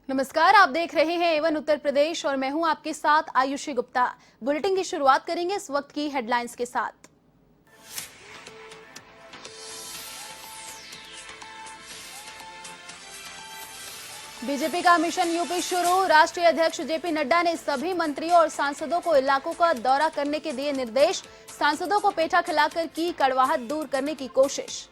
नमस्कार, आप देख रहे हैं एवन उत्तर प्रदेश और मैं हूं आपके साथ आयुषी गुप्ता। बुलेटिन की शुरुआत करेंगे इस वक्त की हेडलाइंस के साथ। बीजेपी का मिशन यूपी शुरू। राष्ट्रीय अध्यक्ष जेपी नड्डा ने सभी मंत्रियों और सांसदों को इलाकों का दौरा करने के दिए निर्देश। सांसदों को पेठा खिलाकर की कड़वाहट दूर करने की कोशिश।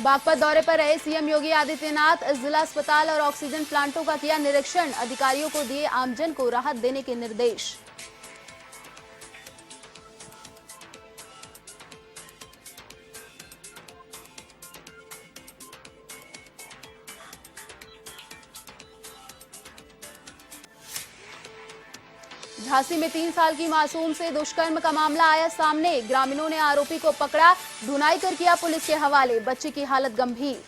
बागपत दौरे पर रहे सीएम योगी आदित्यनाथ। जिला अस्पताल और ऑक्सीजन प्लांटों का किया निरीक्षण। अधिकारियों को दिए आमजन को राहत देने के निर्देश। झांसी में 3 साल की मासूम से दुष्कर्म का मामला आया सामने। ग्रामीणों ने आरोपी को पकड़ा, ढूंढाई कर किया पुलिस के हवाले। बच्ची की हालत गंभीर।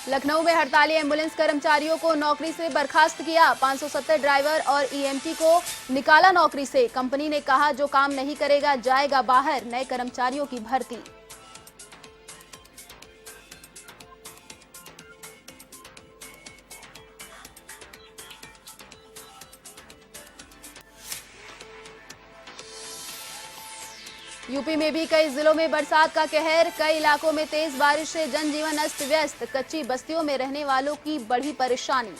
लखनऊ में हड़ताली एम्बुलेंस कर्मचारियों को नौकरी से बर्खास्त किया। 570 ड्राइवर और ईएमटी को निकाला नौकरी से। कंपनी ने कहा जो काम नहीं करेगा जाएगा बाहर। नए कर्मचारियों की भर्ती। यूपी में भी कई जिलों में बरसात का कहर। कई इलाकों में तेज बारिश से जनजीवन अस्त व्यस्त। कच्ची बस्तियों में रहने वालों की बढ़ी परेशानी।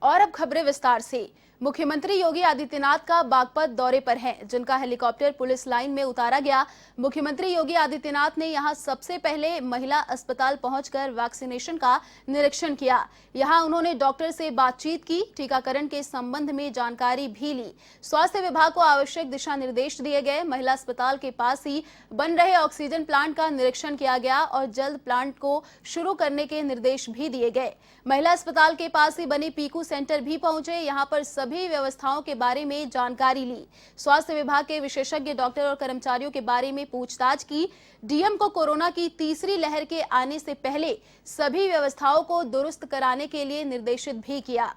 और अब खबरें विस्तार से। मुख्यमंत्री योगी आदित्यनाथ का बागपत दौरे पर है, जिनका हेलीकॉप्टर पुलिस लाइन में उतारा गया। मुख्यमंत्री योगी आदित्यनाथ ने यहां सबसे पहले महिला अस्पताल पहुंचकर वैक्सीनेशन का निरीक्षण किया। यहां उन्होंने डॉक्टर से बातचीत की, टीकाकरण के संबंध में जानकारी भी ली। स्वास्थ्य विभाग को आवश्यक दिशा निर्देश दिए गए। महिला अस्पताल के पास ही बन रहे ऑक्सीजन प्लांट का निरीक्षण किया गया और जल्द प्लांट को शुरू करने के निर्देश भी दिए गए। महिला अस्पताल के पास ही बने पीकू सेंटर भी पहुंचे। यहां पर सभी व्यवस्थाओं के बारे में जानकारी ली। स्वास्थ्य विभाग के विशेषज्ञ डॉक्टर और कर्मचारियों के बारे में पूछताछ की। डीएम को कोरोना की तीसरी लहर के आने से पहले सभी व्यवस्थाओं को दुरुस्त कराने के लिए निर्देशित भी किया।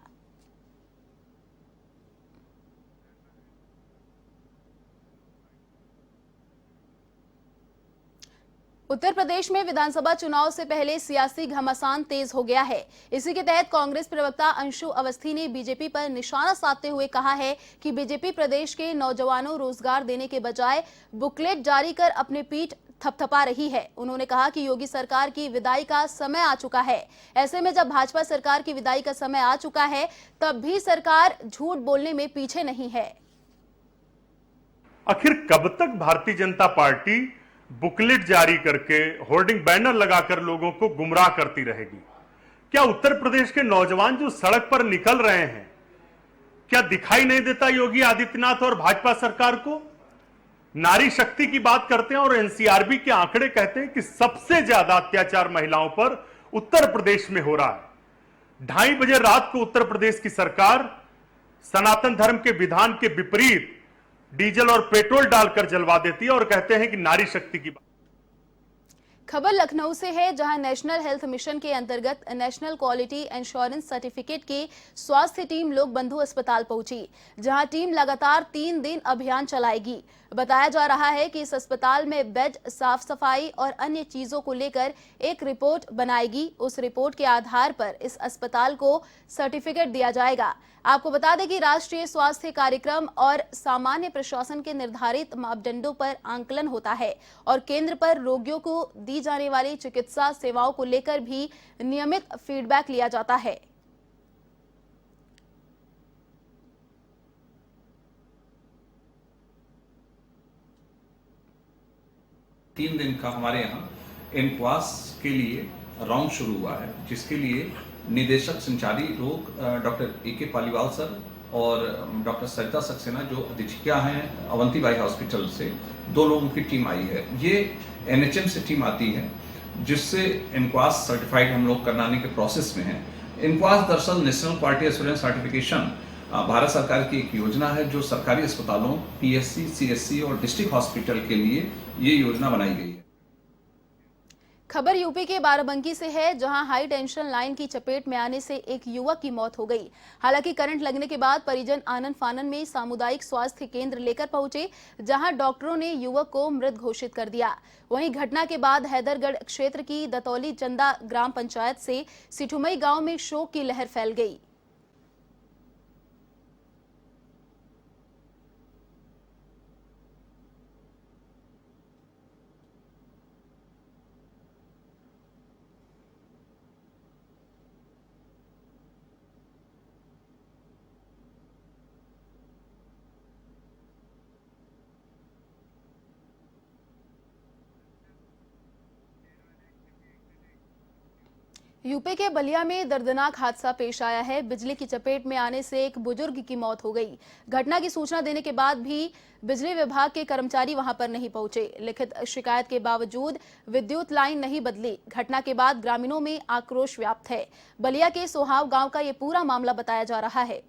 उत्तर प्रदेश में विधानसभा चुनाव से पहले सियासी घमासान तेज हो गया है। इसी के तहत कांग्रेस प्रवक्ता अंशु अवस्थी ने बीजेपी पर निशाना साधते हुए कहा है कि बीजेपी प्रदेश के नौजवानों रोजगार देने के बजाय बुकलेट जारी कर अपने पीठ थपथपा रही है। उन्होंने कहा कि योगी सरकार की विदाई का समय आ चुका है। ऐसे में जब भाजपा सरकार की विदाई का समय आ चुका है, तब भी सरकार झूठ बोलने में पीछे नहीं है। आखिर कब तक भारतीय जनता पार्टी बुकलेट जारी करके होर्डिंग बैनर लगाकर लोगों को गुमराह करती रहेगी? क्या उत्तर प्रदेश के नौजवान जो सड़क पर निकल रहे हैं, क्या दिखाई नहीं देता योगी आदित्यनाथ और भाजपा सरकार को? नारी शक्ति की बात करते हैं और एनसीआरबी के आंकड़े कहते हैं कि सबसे ज्यादा अत्याचार महिलाओं पर उत्तर प्रदेश में हो रहा है। 2:30 बजे रात को उत्तर प्रदेश की सरकार सनातन धर्म के विधान के विपरीत डीजल और पेट्रोल डालकर जलवा देती है और कहते हैं कि नारी शक्ति की बात। खबर लखनऊ से है, जहां नेशनल हेल्थ मिशन के अंतर्गत नेशनल क्वालिटी इंश्योरेंस सर्टिफिकेट की स्वास्थ्य टीम लोक बंधु अस्पताल पहुंची, जहां टीम लगातार 3 दिन अभियान चलाएगी। बताया जा रहा है कि इस अस्पताल में बेड, साफ सफाई और अन्य चीजों को लेकर एक रिपोर्ट बनाएगी। उस रिपोर्ट के आधार पर इस अस्पताल को सर्टिफिकेट दिया जाएगा। आपको बता दें कि राष्ट्रीय स्वास्थ्य कार्यक्रम और सामान्य प्रशासन के निर्धारित मापदंडों पर आंकलन होता है और केंद्र पर रोगियों को दी जाने वाली चिकित्सा सेवाओं को लेकर भी नियमित फीडबैक लिया जाता है। 3 दिन का हमारे यहाँ इनक्वास के लिए राउंड शुरू हुआ है, जिसके लिए निदेशक संचारी रोग डॉक्टर ए.के. पालीवाल सर और डॉक्टर सरिता सक्सेना जो अधीक्षिका हैं अवंतीबाई हॉस्पिटल से, 2 लोगों की टीम आई है। ये NHM से टीम आती है, जिससे इनक्वास सर्टिफाइड हम लोग कराने के प्रोसेस में हैं। इनक्वास दरअसल national quality assurance certification Bharat सरकार की एक योजना है, जो सरकारी अस्पतालों PSC, CSC और डिस्ट्रिक्ट हॉस्पिटल के लिए ये योजना बनाई गई है। खबर यूपी के बाराबंकी से है, जहां हाई टेंशन लाइन की चपेट में आने से एक युवक की मौत हो गई। हालांकि करंट लगने के बाद परिजन आनन फानन में सामुदायिक स्वास्थ्य केंद्र लेकर पहुंचे, जहां डॉक्टरों ने युवक को मृत घोषित कर दिया। वहीं घटना के बाद हैदरगढ़ क्षेत्र की दतौली चंदा ग्राम पंचायत से सिठुमई गांव में शोक की लहर फैल गई। यूपी के बलिया में दर्दनाक हादसा पेश आया है। बिजली की चपेट में आने से एक बुजुर्ग की मौत हो गई। घटना की सूचना देने के बाद भी बिजली विभाग के कर्मचारी वहां पर नहीं पहुंचे। लिखित शिकायत के बावजूद विद्युत लाइन नहीं बदली। घटना के बाद ग्रामीणों में आक्रोश व्याप्त है। बलिया के सोहाव गांव का ये पूरा मामला बताया जा रहा है।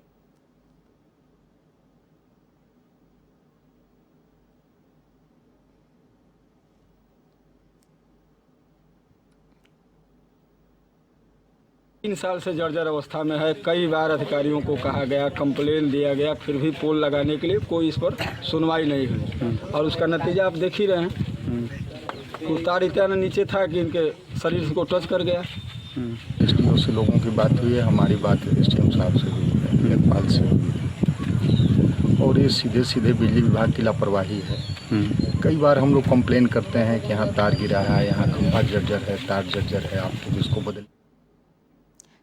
तीन साल से जर्जर अवस्था में है। कई बार अधिकारियों को कहा गया, कंप्लेन दिया गया, फिर भी पोल लगाने के लिए कोई इस पर सुनवाई नहीं हुई और उसका नतीजा आप देख ही रहे हैं। तार इतना नीचे था कि इनके शरीर को टच कर गया। SDO से लोगों की बात हुई है, हमारी बात SDM साहब से हुई है, लेखपाल से हुई है, और ये सीधे सीधे बिजली विभाग की लापरवाही है। कई बार हम लोग कंप्लेन करते हैं कि यहाँ तार गिरा है, यहाँ खंभा जर्जर है, तार जर्जर है, आप तो इसको बदल।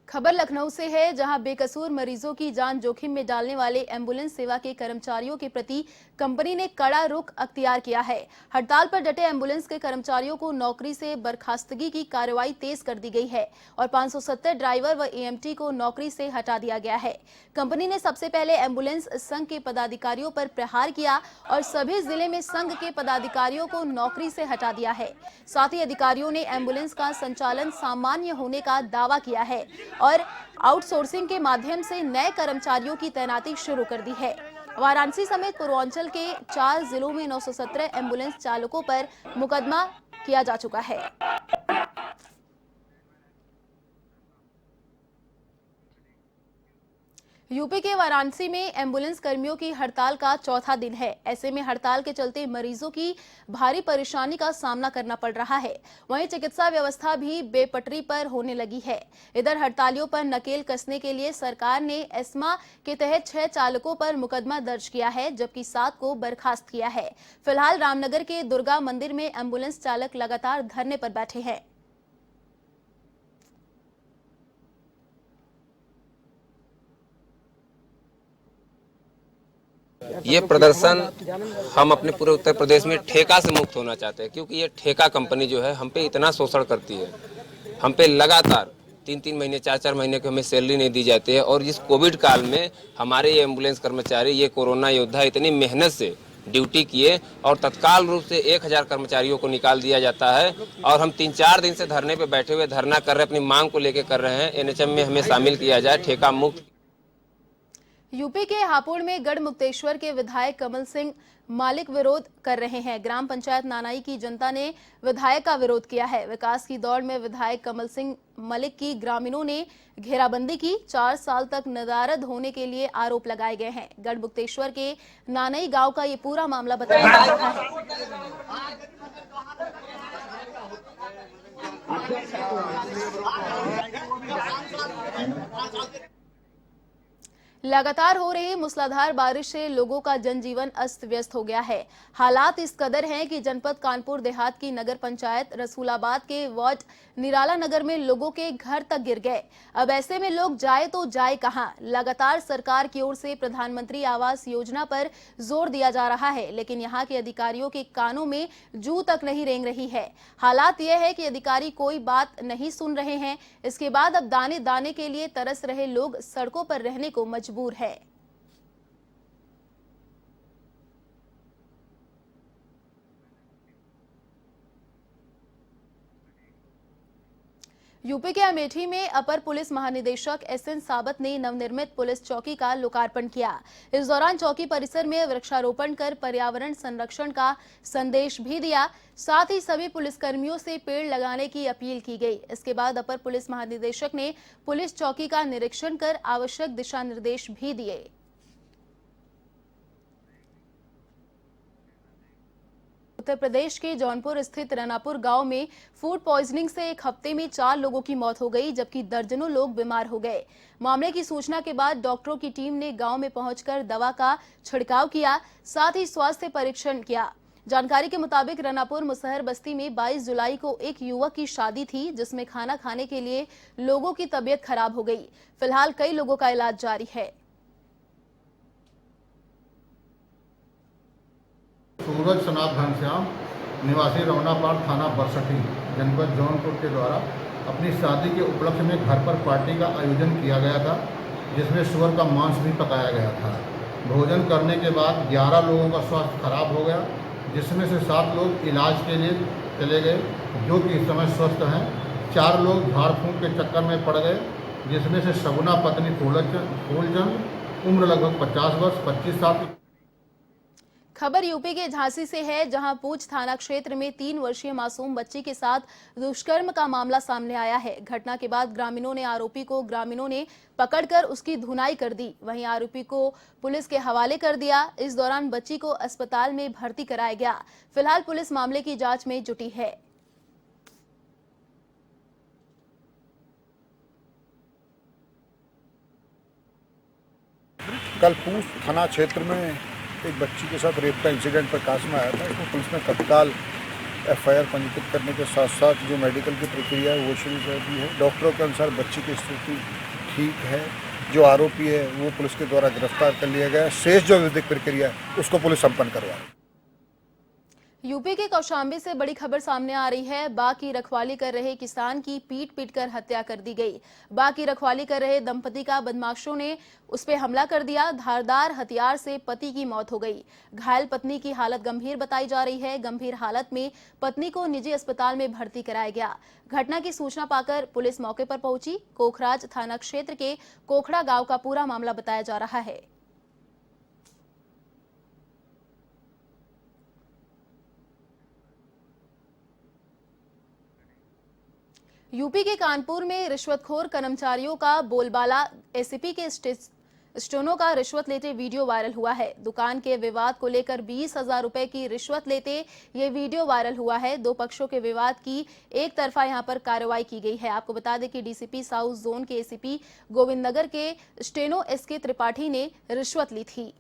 खबर लखनऊ से है, जहां बेकसूर मरीजों की जान जोखिम में डालने वाले एम्बुलेंस सेवा के कर्मचारियों के प्रति कंपनी ने कड़ा रुख अख्तियार किया है। हड़ताल पर डटे एम्बुलेंस के कर्मचारियों को नौकरी से बर्खास्तगी की कार्रवाई तेज कर दी गई है और 570 ड्राइवर व AMT को नौकरी से हटा दिया गया है। कंपनी ने सबसे पहले एम्बुलेंस संघ के पदाधिकारियों पर प्रहार किया और सभी जिले में संघ के पदाधिकारियों को नौकरी से हटा दिया है। साथ ही अधिकारियों ने एम्बुलेंस का संचालन सामान्य होने का दावा किया है और आउटसोर्सिंग के माध्यम से नए कर्मचारियों की तैनाती शुरू कर दी है। वाराणसी समेत पूर्वांचल के 4 जिलों में 917 एम्बुलेंस चालकों पर मुकदमा किया जा चुका है। यूपी के वाराणसी में एम्बुलेंस कर्मियों की हड़ताल का चौथा दिन है। ऐसे में हड़ताल के चलते मरीजों की भारी परेशानी का सामना करना पड़ रहा है। वहीं चिकित्सा व्यवस्था भी बेपटरी पर होने लगी है। इधर हड़तालियों पर नकेल कसने के लिए सरकार ने एस्मा के तहत 6 चालकों पर मुकदमा दर्ज किया है, जबकि 7 को बर्खास्त किया है। फिलहाल रामनगर के दुर्गा मंदिर में एम्बुलेंस चालक लगातार धरने पर बैठे हैं। ये प्रदर्शन हम अपने पूरे उत्तर प्रदेश में ठेका से मुक्त होना चाहते हैं, क्योंकि ये ठेका कंपनी जो है हम पे इतना शोषण करती है। हम पे लगातार 3-3 महीने 4-4 महीने की हमें सैलरी नहीं दी जाती है और इस कोविड काल में हमारे ये एम्बुलेंस कर्मचारी, ये कोरोना योद्धा इतनी मेहनत से ड्यूटी किए और तत्काल रूप से 1000 कर्मचारियों को निकाल दिया जाता है और हम 3-4 दिन से धरने पे बैठे हुए धरना कर रहे हैं, अपनी मांग को लेकर कर रहे हैं। NHM में हमें शामिल किया जाए, ठेका मुक्त। यूपी के हापुड़ में गढ़ मुक्तेश्वर के विधायक कमल सिंह मालिक विरोध कर रहे हैं। ग्राम पंचायत नानाई की जनता ने विधायक का विरोध किया है। विकास की दौड़ में विधायक कमल सिंह मलिक की ग्रामीणों ने घेराबंदी की। 4 साल तक नदारद होने के लिए आरोप लगाए गए हैं। गढ़ मुक्तेश्वर के नानाई गांव का ये पूरा मामला बताया जा रहा है। लगातार हो रही मूसलाधार बारिश से लोगों का जनजीवन अस्त व्यस्त हो गया है। हालात इस कदर हैं कि जनपद कानपुर देहात की नगर पंचायत रसूलाबाद के वार्ड निराला नगर में लोगों के घर तक गिर गए। अब ऐसे में लोग जाए तो जाए कहां? लगातार सरकार की ओर से प्रधानमंत्री आवास योजना पर जोर दिया जा रहा है, लेकिन यहां के अधिकारियों के कानों में जू तक नहीं रेंग रही है। हालात यह है कि अधिकारी कोई बात नहीं सुन रहे हैं। इसके बाद अब दाने दाने के लिए तरस रहे लोग सड़कों पर रहने को मजबूर है। यूपी के अमेठी में अपर पुलिस महानिदेशक एसएन साबत ने नवनिर्मित पुलिस चौकी का लोकार्पण किया। इस दौरान चौकी परिसर में वृक्षारोपण कर पर्यावरण संरक्षण का संदेश भी दिया। साथ ही सभी पुलिसकर्मियों से पेड़ लगाने की अपील की गई। इसके बाद अपर पुलिस महानिदेशक ने पुलिस चौकी का निरीक्षण कर आवश्यक दिशा निर्देश भी दिए। उत्तर प्रदेश के जौनपुर स्थित रनापुर गांव में फूड पॉइजनिंग से एक हफ्ते में 4 लोगों की मौत हो गई, जबकि दर्जनों लोग बीमार हो गए। मामले की सूचना के बाद डॉक्टरों की टीम ने गांव में पहुंचकर दवा का छिड़काव किया, साथ ही स्वास्थ्य परीक्षण किया। जानकारी के मुताबिक रनापुर मुसहर बस्ती में 22 जुलाई को एक युवक की शादी थी, जिसमें खाना खाने के लिए लोगों की तबीयत खराब हो गई। फिलहाल कई लोगों का इलाज जारी है। सूरज सनात घनश्याम निवासी रौनापाड़ थाना बरसठी जनपद जौनपुर के द्वारा अपनी शादी के उपलक्ष्य में घर पर पार्टी का आयोजन किया गया था, जिसमें सुअर का मांस भी पकाया गया था। भोजन करने के बाद 11 लोगों का स्वास्थ्य खराब हो गया, जिसमें से 7 लोग इलाज के लिए चले गए, जो कि इस समय स्वस्थ हैं। 4 लोग झाड़ फूंक के चक्कर में पड़ गए, जिसमें से सगुना पत्नी फूलचंद उम्र लगभग 50 वर्ष 25 साल। खबर यूपी के झांसी से है, जहां पूंछ थाना क्षेत्र में 3 वर्षीय मासूम बच्ची के साथ दुष्कर्म का मामला सामने आया है। घटना के बाद ग्रामीणों ने पकड़कर उसकी धुनाई कर दी। वहीं आरोपी को पुलिस के हवाले कर दिया। इस दौरान बच्ची को अस्पताल में भर्ती कराया गया। फिलहाल पुलिस मामले की जांच में जुटी है। कल पूंछ थाना क्षेत्र में एक बच्ची के साथ रेप का इंसिडेंट प्रकाश में आया था। इसमें पुलिस ने तत्काल एफआईआर पंजीकृत करने के साथ साथ जो मेडिकल की प्रक्रिया है वो शुरू कर दी है। डॉक्टरों के अनुसार बच्ची की स्थिति ठीक है। जो आरोपी है वो पुलिस के द्वारा गिरफ्तार कर लिया गया है। शेष जो विधिक प्रक्रिया है उसको पुलिस संपन्न करवा रही है। यूपी के कौशाम्बी से बड़ी खबर सामने आ रही है। बाघ की रखवाली कर रहे किसान की पीट कर हत्या कर दी गई। बाघ की रखवाली कर रहे दंपति का बदमाशों ने उस पर हमला कर दिया। धारदार हथियार से पति की मौत हो गई। घायल पत्नी की हालत गंभीर बताई जा रही है। गंभीर हालत में पत्नी को निजी अस्पताल में भर्ती कराया गया। घटना की सूचना पाकर पुलिस मौके पर पहुंची। कोखराज थाना क्षेत्र के कोखड़ा गांव का पूरा मामला बताया जा रहा है। यूपी के कानपुर में रिश्वतखोर कर्मचारियों का बोलबाला। एसीपी के स्टोनों का रिश्वत लेते वीडियो वायरल हुआ है। दुकान के विवाद को लेकर 20,000 रुपए की रिश्वत लेते ये वीडियो वायरल हुआ है। 2 पक्षों के विवाद की एक तरफा यहां पर कार्रवाई की गई है। आपको बता दें कि डीसीपी साउथ जोन के एसीपी गोविंदनगर के स्टेनो एसके त्रिपाठी ने रिश्वत ली थी।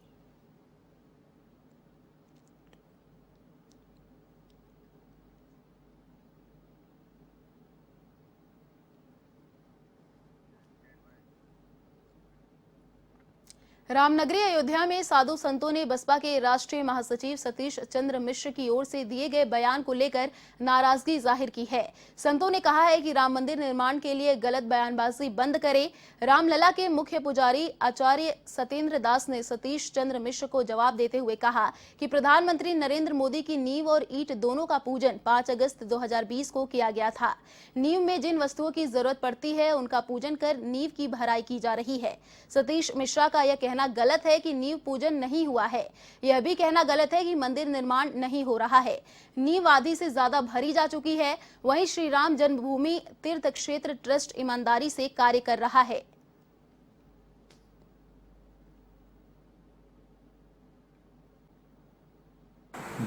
रामनगरी अयोध्या में साधु संतों ने बसपा के राष्ट्रीय महासचिव सतीश चंद्र मिश्र की ओर से दिए गए बयान को लेकर नाराजगी जाहिर की है। संतों ने कहा है कि राम मंदिर निर्माण के लिए गलत बयानबाजी बंद करें। रामलला के मुख्य पुजारी आचार्य सत्येंद्र दास ने सतीश चंद्र मिश्र को जवाब देते हुए कहा कि प्रधानमंत्री नरेंद्र मोदी की नींव और ईंट दोनों का पूजन 5 अगस्त 2020 को किया गया था। नींव में जिन वस्तुओं की जरूरत पड़ती है उनका पूजन कर नींव की भराई की जा रही है। सतीश मिश्रा का यह कहना गलत है कि नींव पूजन नहीं हुआ है। यह भी कहना गलत है कि मंदिर निर्माण नहीं हो रहा है। नींव आधी से ज्यादा भरी जा चुकी है। वहीं श्री राम जन्मभूमि तीर्थ क्षेत्र ट्रस्ट ईमानदारी से कार्य कर रहा है।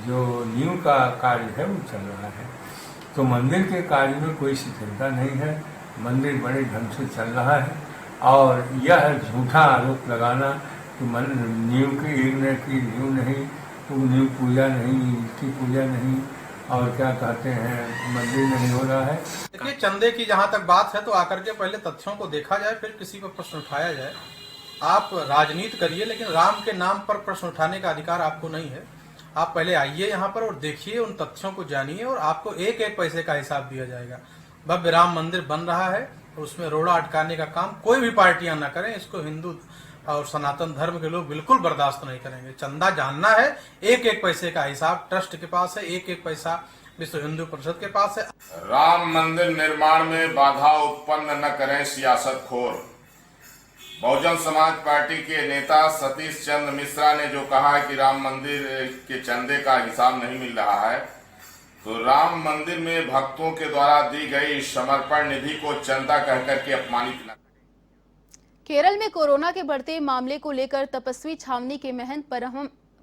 जो नींव का कार्य है वो चल रहा है, तो मंदिर के कार्य में कोई शिथिलता नहीं है। मंदिर बड़े ढंग से चल रहा है और यह झूठा आरोप लगाना कि मन नींव की नींव नहीं, तो नींव पूजा नहीं, इसकी पूजा नहीं, और क्या कहते हैं मंदिर नहीं हो रहा है। देखिए, चंदे की जहां तक बात है तो आकर के पहले तथ्यों को देखा जाए, फिर किसी पर प्रश्न उठाया जाए। आप राजनीति करिए, लेकिन राम के नाम पर प्रश्न उठाने का अधिकार आपको नहीं है। आप पहले आइए यहाँ पर और देखिए, उन तथ्यों को जानिए, और आपको एक एक पैसे का हिसाब दिया जाएगा। भव्य राम मंदिर बन रहा है और उसमें रोड़ा अटकाने का काम कोई भी पार्टियां न करें। इसको हिंदू और सनातन धर्म के लोग बिल्कुल बर्दाश्त नहीं करेंगे। चंदा जानना है, एक एक पैसे का हिसाब ट्रस्ट के पास है, एक एक पैसा विश्व हिंदू परिषद के पास है। राम मंदिर निर्माण में बाधा उत्पन्न न करें सियासतखोर। बहुजन समाज पार्टी के नेता सतीश चंद्र मिश्रा ने जो कहा है कि राम मंदिर के चंदे का हिसाब नहीं मिल रहा है, तो राम मंदिर में भक्तों के द्वारा दी गई समर्पण निधि को चंदा कहकर के अपमानित न। केरल में कोरोना के बढ़ते मामले को लेकर तपस्वी छावनी के महंत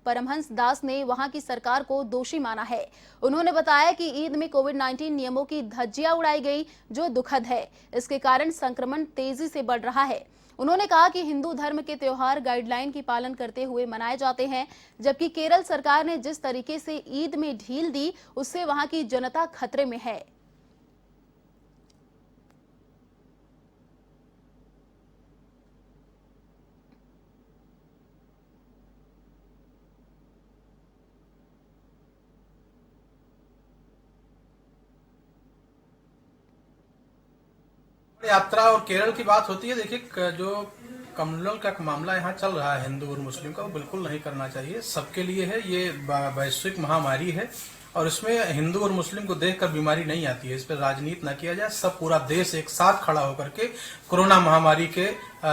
परमहंस दास ने वहां की सरकार को दोषी माना है। उन्होंने बताया कि ईद में कोविड-19 नियमों की धज्जियां उड़ाई गई, जो दुखद है। इसके कारण संक्रमण तेजी से बढ़ रहा है। उन्होंने कहा कि हिंदू धर्म के त्योहार गाइडलाइन की पालन करते हुए मनाए जाते हैं, जबकि केरल सरकार ने जिस तरीके से ईद में ढील दी, उससे वहां की जनता खतरे में है। यात्रा और केरल की बात होती है। देखिए, जो कम्युनल का मामला यहाँ चल रहा है हिंदू और मुस्लिम का, वो बिल्कुल नहीं करना चाहिए। सबके लिए है, ये वैश्विक महामारी है और इसमें हिंदू और मुस्लिम को देखकर बीमारी नहीं आती है। इस पर राजनीति न किया जाए। सब पूरा देश एक साथ खड़ा होकर के कोरोना महामारी के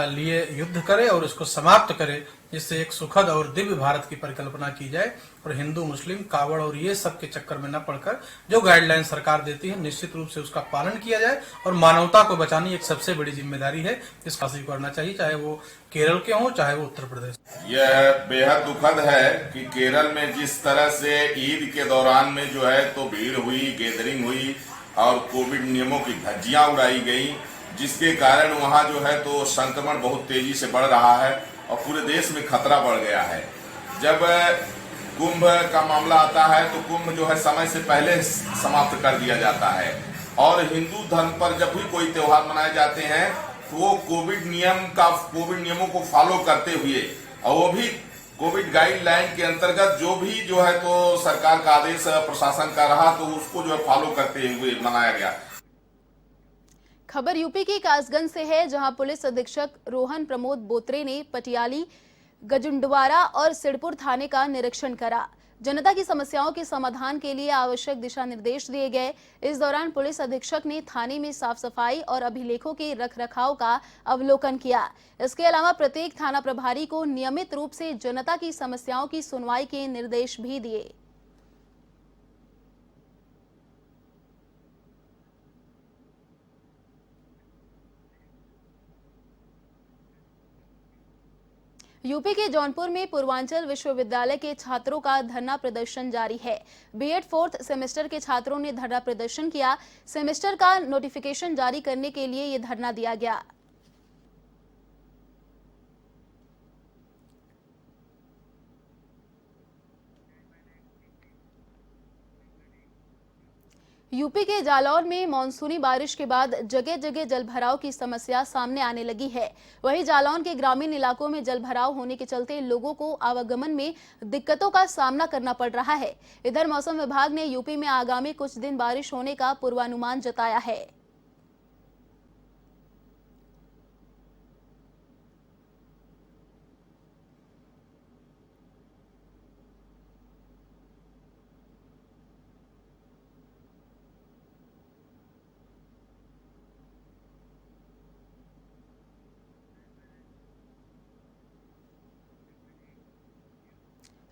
लिए युद्ध करे और इसको समाप्त करे, जिससे एक सुखद और दिव्य भारत की परिकल्पना की जाए। और हिंदू मुस्लिम कावड़ और ये सब के चक्कर में न पड़कर जो गाइडलाइन सरकार देती है, निश्चित रूप से उसका पालन किया जाए। और मानवता को बचानी एक सबसे बड़ी जिम्मेदारी है, इस फांसी को करना चाहिए, चाहे वो केरल के हों चाहे वो उत्तर प्रदेश। यह बेहद दुखद है कि केरल में जिस तरह से ईद के दौरान में जो है तो भीड़ हुई, गैदरिंग हुई और कोविड नियमों की धज्जियां उड़ाई गई, जिसके कारण वहां जो है तो संक्रमण बहुत तेजी से बढ़ रहा है और पूरे देश में खतरा बढ़ गया है। जब कुंभ का मामला आता है तो कुंभ जो है समय से पहले समाप्त कर दिया जाता है, और हिंदू धर्म पर जब भी कोई त्योहार मनाए जाते हैं तो वो कोविड नियमों को फॉलो करते हुए, और वो भी कोविड गाइडलाइन के अंतर्गत जो भी जो है तो सरकार का आदेश प्रशासन का रहा, तो उसको जो है फॉलो करते हुए मनाया गया। खबर यूपी की कासगंज से है, जहां पुलिस अधीक्षक रोहन प्रमोद बोत्रे ने पटियाली, गजुंडवारा और सिड़पुर थाने का निरीक्षण करा। जनता की समस्याओं के समाधान के लिए आवश्यक दिशा निर्देश दिए गए। इस दौरान पुलिस अधीक्षक ने थाने में साफ सफाई और अभिलेखों के रखरखाव का अवलोकन किया। इसके अलावा प्रत्येक थाना प्रभारी को नियमित रूप से जनता की समस्याओं की सुनवाई के निर्देश भी दिए। यूपी के जौनपुर में पूर्वांचल विश्वविद्यालय के छात्रों का धरना प्रदर्शन जारी है। बीएड 4th सेमेस्टर के छात्रों ने धरना प्रदर्शन किया। सेमेस्टर का नोटिफिकेशन जारी करने के लिए ये धरना दिया गया। यूपी के जालौर में मानसूनी बारिश के बाद जगह जगह जलभराव की समस्या सामने आने लगी है। वहीं जालौर के ग्रामीण इलाकों में जलभराव होने के चलते लोगों को आवागमन में दिक्कतों का सामना करना पड़ रहा है। इधर मौसम विभाग ने यूपी में आगामी कुछ दिन बारिश होने का पूर्वानुमान जताया है।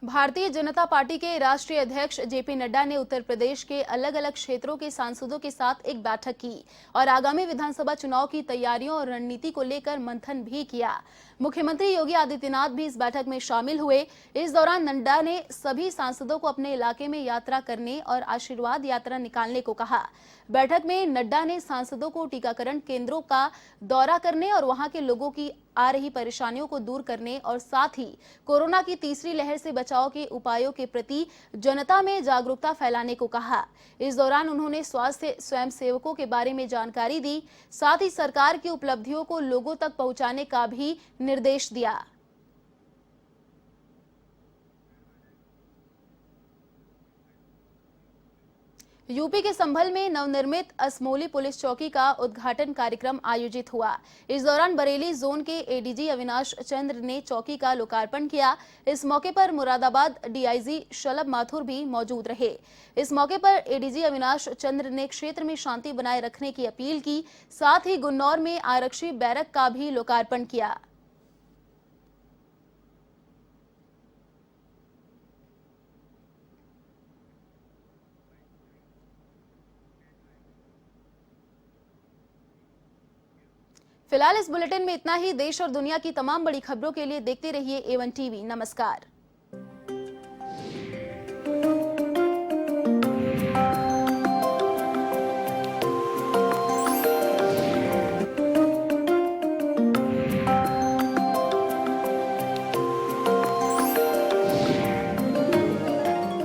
भारतीय जनता पार्टी के राष्ट्रीय अध्यक्ष जेपी नड्डा ने उत्तर प्रदेश के अलग अलग क्षेत्रों के सांसदों के साथ एक बैठक की और आगामी विधानसभा चुनाव की तैयारियों और रणनीति को लेकर मंथन भी किया। मुख्यमंत्री योगी आदित्यनाथ भी इस बैठक में शामिल हुए। इस दौरान नड्डा ने सभी सांसदों को अपने इलाके में यात्रा करने और आशीर्वाद यात्रा निकालने को कहा। बैठक में नड्डा ने सांसदों को टीकाकरण केंद्रों का दौरा करने और वहां के लोगों की आ रही परेशानियों को दूर करने और साथ ही कोरोना की तीसरी लहर से बचाव के उपायों के प्रति जनता में जागरूकता फैलाने को कहा। इस दौरान उन्होंने स्वास्थ्य स्वयंसेवकों के बारे में जानकारी दी, साथ ही सरकार की उपलब्धियों को लोगों तक पहुंचाने का भी निर्देश दिया। यूपी के संभल में नवनिर्मित असमोली पुलिस चौकी का उद्घाटन कार्यक्रम आयोजित हुआ। इस दौरान बरेली जोन के एडीजी अविनाश चंद्र ने चौकी का लोकार्पण किया। इस मौके पर मुरादाबाद डीआईजी शलभ माथुर भी मौजूद रहे। इस मौके पर एडीजी अविनाश चंद्र ने क्षेत्र में शांति बनाए रखने की अपील की, साथ ही गुन्नौर में आरक्षी बैरक का भी लोकार्पण किया। फिलहाल इस बुलेटिन में इतना ही। देश और दुनिया की तमाम बड़ी खबरों के लिए देखते रहिए A1 टीवी। नमस्कार।